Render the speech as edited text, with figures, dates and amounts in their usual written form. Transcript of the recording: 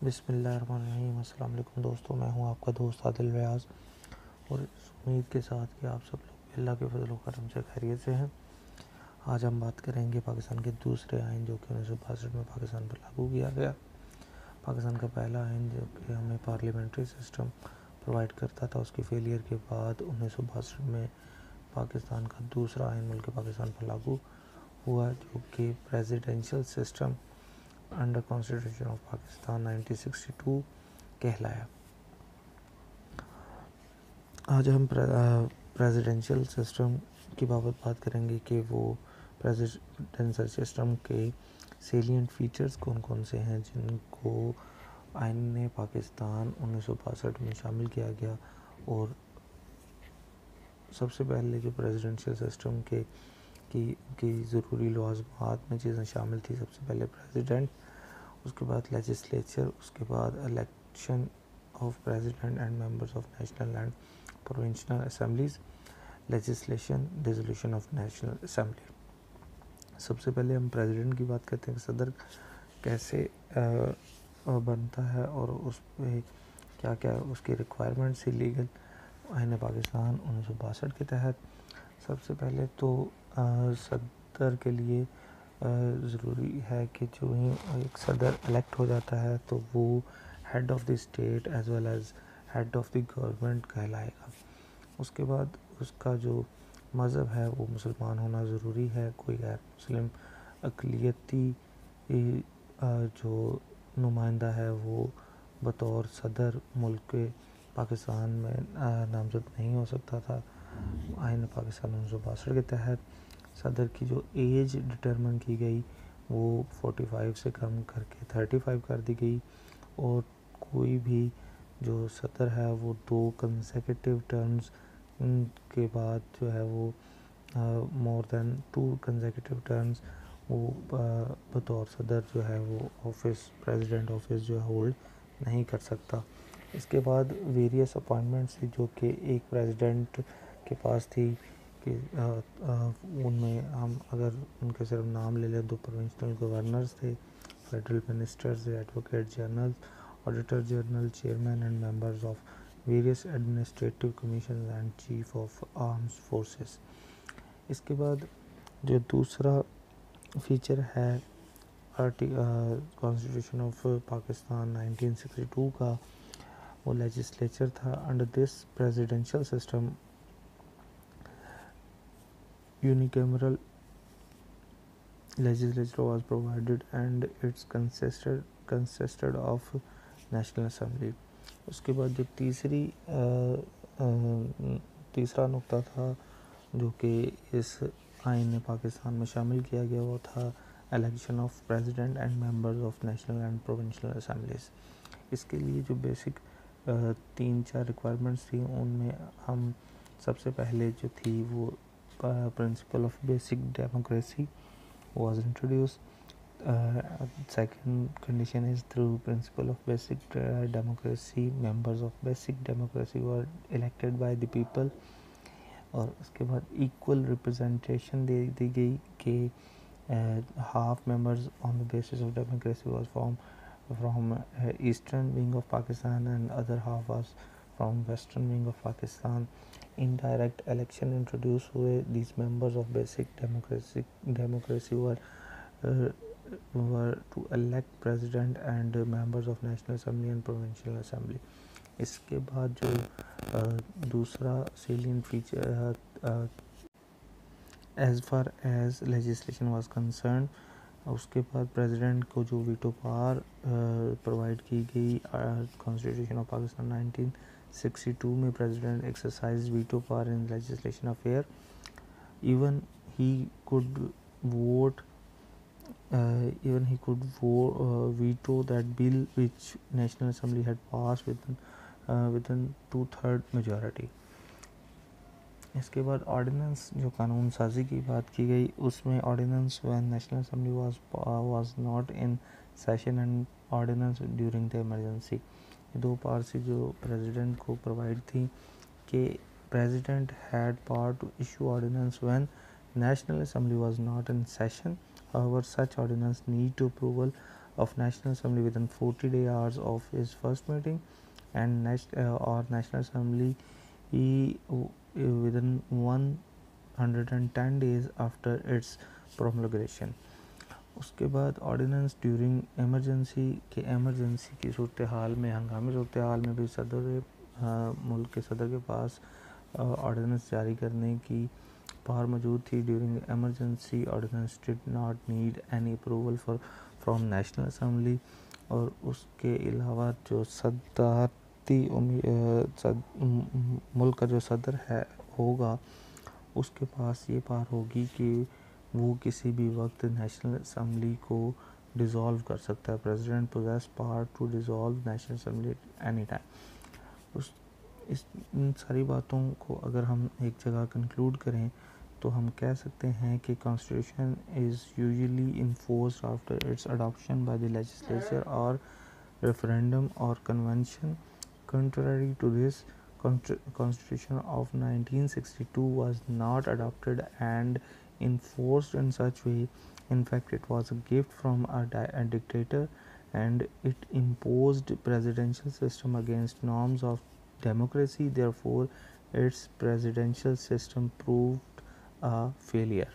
बिस्मिल्लाहिर्रहमानिर्रहीम। अस्सलाम वालेकुम दोस्तों, मैं हूं आपका दोस्त आदिल व्यास और इस उम्मीद के साथ कि आप सब लोग अल्लाह के फजल व करम से खैरियत से हैं। आज हम बात करेंगे पाकिस्तान के दूसरे आइन जो कि 1962 में पाकिस्तान पर लागू किया गया। पाकिस्तान का पहला आइन जो कि हमें पार्लियामेंट्री सिस्टम प्रोवाइड करता था, उसके फेलियर के बाद 1962 में पाकिस्तान का दूसरा आइन मुल्क पाकिस्तान पर लागू हुआ जो कि presidential system under constitution of Pakistan 1962 कहलाया। आज हम प्रेसिडेंशियल सिस्टम की बात करेंगे कि वो प्रेसिडेंशियल सिस्टम के सेलिएंट फीचर्स कौन कौन से हैं जिनको आइन ने पाकिस्तान 1962 में शामिल किया गया। और सबसे पहले जो प्रेसिडेंशियल सिस्टम की ज़रूरी लवाज़मात में चीज़ें शामिल थी, सबसे पहले प्रेसिडेंट, उसके बाद लेजिस्लेचर, उसके बाद election of president and members of national and provincial assemblies, legislation, dissolution of national assembly. सबसे पहले हम प्रेसिडेंट की बात करते हैं कि सदर कैसे बनता है और उस पर क्या क्या उसकी रिक्वायरमेंट्स लीगल आइन पाकिस्तान 1962 के तहत। सबसे पहले तो सदर के लिए ज़रूरी है कि जो ही एक सदर इलेक्ट हो जाता है तो वो head of the state as well as head of the government कहलाएगा। उसके बाद उसका जो मज़हब है वो मुसलमान होना ज़रूरी है। कोई गैर मुस्लिम अक़लियती जो नुमाइंदा है वो बतौर सदर मुल्क पाकिस्तान में नामज़द नहीं हो सकता था। आइन पाकिस्तान 1962 के तहत सदर की जो एज डिटरमिन की गई वो 45 से कम करके 35 कर दी गई और कोई भी जो सदर है वो 2 कंसेक्यूटिव टर्म्स के बाद जो है वो मोर देन 2 कंसेक्यूटिव टर्म्स वो बतौर सदर जो है वो ऑफिस प्रेसिडेंट ऑफिस जो है होल्ड नहीं कर सकता। इसके बाद वेरियस अपॉइंटमेंट्स थी जो कि एक प्रेसिडेंट के पास थी कि उनमें हम अगर उनके सिर्फ नाम ले लें तो प्रोविंशियल गवर्नर्स थे, फेडरल मिनिस्टर्स थे, advocate general, auditor general, chairman and members of various administrative commission and chief of arms forces. इसके बाद जो दूसरा फीचर है कॉन्स्टिट्यूशन ऑफ पाकिस्तान 1962 का, वो लेजिस्लेचर था। Under this presidential system unicameral legislature was provided and it's consisted of national assembly। उसके बाद जो तीसरा नुक्ता था जो कि इस आइन ने पाकिस्तान में शामिल किया गया वो था election of president and members of national and provincial assemblies. इसके लिए जो बेसिक 3-4 रिक्वायरमेंट्स थी उनमें हम सबसे पहले जो थी वो principle of basic democracy was introduced. Second condition is through principle of basic democracy, members of basic democracy were elected by the people। और उसके बाद इक्वल रिप्रेजेंटेशन दे दी गई कि half members on the basis of democracy was from eastern wing of Pakistan and other half was from western wing of Pakistan. Indirect election introduced हुए। These members of basic democracy were to elect president and members of national assembly and provincial assembly। इसके बाद जो दूसरा salient feature as far as legislation was concerned, उसके बाद president को जो veto power provide की गई कॉन्स्टिट्यूशन ऑफ पाकिस्तान 1962 में president exercise veto power in legislation affair. Even he could vote veto that bill which National Assembly had passed within 2/3 majority। इसके बाद ordinance जो कानून साजी की बात की गई उसमें ordinance when national assembly was not in session and ordinance during the emergency. दो पार्ट जो प्रेसिडेंट को प्रोवाइड थी कि president had power to issue ordinance when national assembly was not in session. However, such ordinance need to approval of National Assembly within 40 hours of his first meeting, and National Assembly within 110 days after its promulgation. उसके बाद ordinance during emergency की सूरत हाल में, हंगामी सूरत हाल में भी मुल्क के सदर के पास ऑर्डिनेंस जारी करने की पावर मौजूद थी. During emergency ordinance did not need any approval from national assembly. और उसके अलावा जो मुल्क का जो सदर है होगा, उसके पास ये पावर होगी कि वो किसी भी वक्त नेशनल असम्बली को डिज़ोल्व कर सकता है. President possesses power to dissolve national assembly any time. इन सारी बातों को अगर हम एक जगह कंक्लूड करें तो हम कह सकते हैं कि constitution is usually enforced after it's adoption by the legislature और रेफरेंडम और convention. Contrary to this, Constitution of 1962 was not adopted and enforced in such way. In fact, it was a gift from a dictator, and it imposed presidential system against norms of democracy. Therefore, its presidential system proved a failure.